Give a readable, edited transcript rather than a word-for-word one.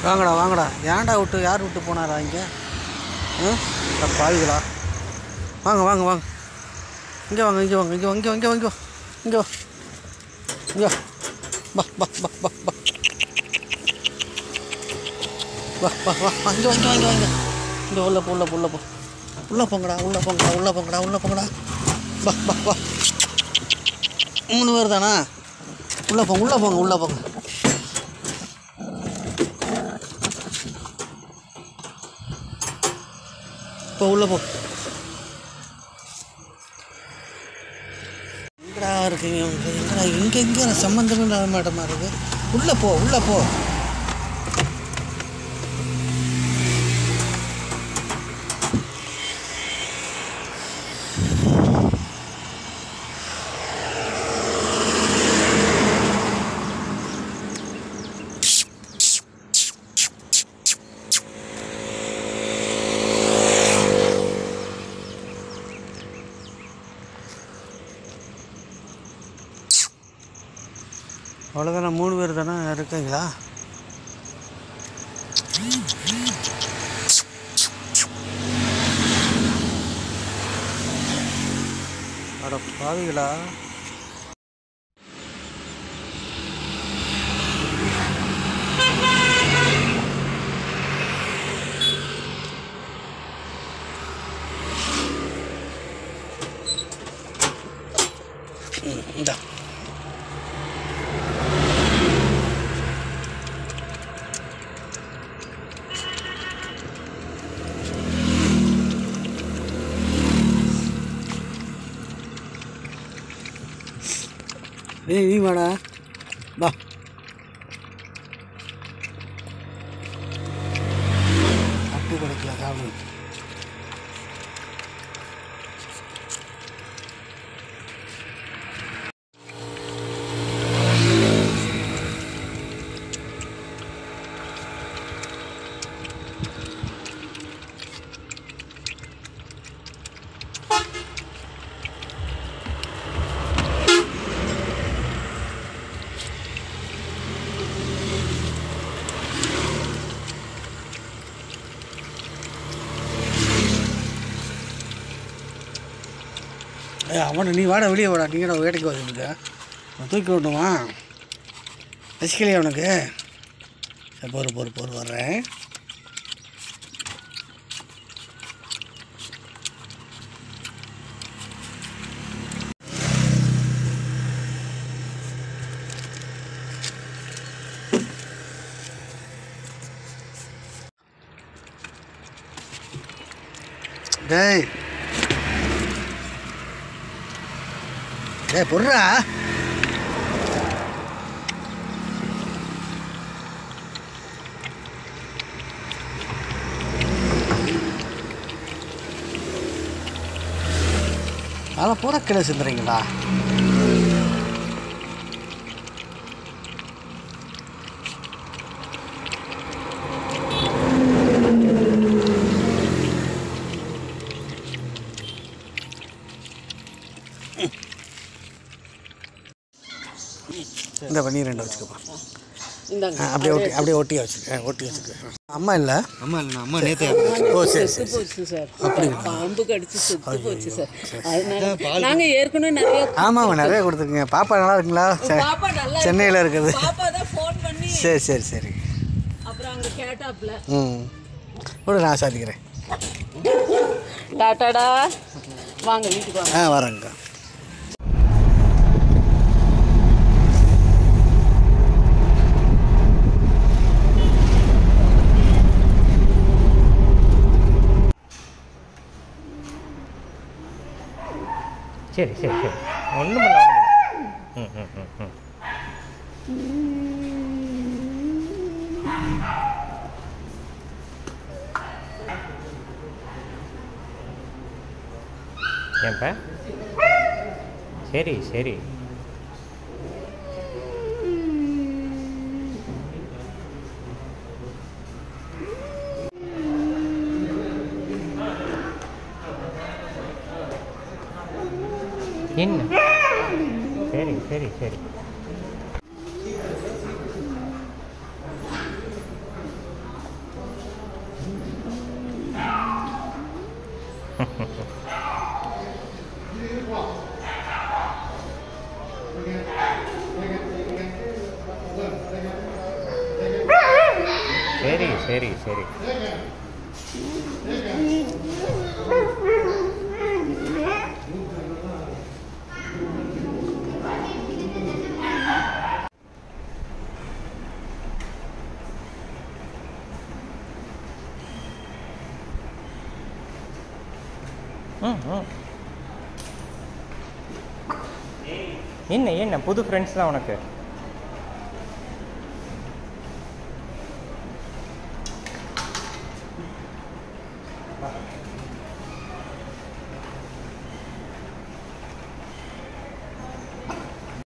வாங்கடா வாங்கடா. ஏன்டா விட்டு யார் விட்டு போனாரா இங்கே? பாவிகளா. வாங்க வாங்க வாங்க. இங்கே வாங்க இங்கே வாங்க இங்கே வாங்க இங்கே வாங்க இங்கே வா இங்கே வா பா பா பா பா வா வா வா வா இங்கே வாங்க வாங்க வாங்க இங்கே உள்ள போ உள்ள போ உள்ள போ உள்ளே போங்கடா உள்ளே போங்கடா உள்ளே போங்கடா உள்ளே போங்கடா. பா பா வா 3 பேர் தானா? உள்ளே போங்க உள்ளே போங்க உள்ளே போங்க. போ உள்ளே போ. எங்கடா இருக்கீங்க? எங்கடா எங்கே சம்மந்தமே இல்லாத மாட்டமா இருக்குது. உள்ளே போ உள்ளே போ. அவ்வளோதானே? 3 பேர் தானே இருக்கீங்களா? அட பாவிகளா. இந்தா நீ வாடா வா. அப்படி கிடைக்கல சாப்பிடு. அவனை நீ வாடா வெளியே வாடா. நீங்கள் நான் வேட்டைக்கு வந்துருக்க. நான் தூக்கி விட்டுமா? ரசிக்கலையா அவனுக்கு? சரி பொறு வர்றேன். டேய் பொருடா. அதெல்லாம் பூரா கிளை சிந்துறீங்களா? இந்த பண்ணி 2 வச்சுக்கப்பா. அப்படியே ஒட்டி வச்சுக்க. அம்மா இல்லை அம்மா நேற்று. ஓ சரி சார். அப்படி பாம்பு கடிச்சு செத்து போச்சு சார். அதனால நாங்கள் ஏற்கனவே நிறைய ஆமாம் நிறைய கொடுத்துருக்குங்க. பாப்பா நல்லா இருக்குங்களா? சென்னையில் இருக்குது. பாப்பா தான் ஃபோன் பண்ணி சரி அப்புறம் அங்கே கேட்டாப்ல. கூட நான் சாதிக்கிறேன். டாட்டாடா வாங்க வீட்டுக்கு வாங்க. வரேங்க. சரி ஒன்றும் பண்ண. ஏன்பா? சரி என்ன? சரி சரி சரி. என்ன புது ஃப்ரெண்ட்ஸ் தான் உனக்கு?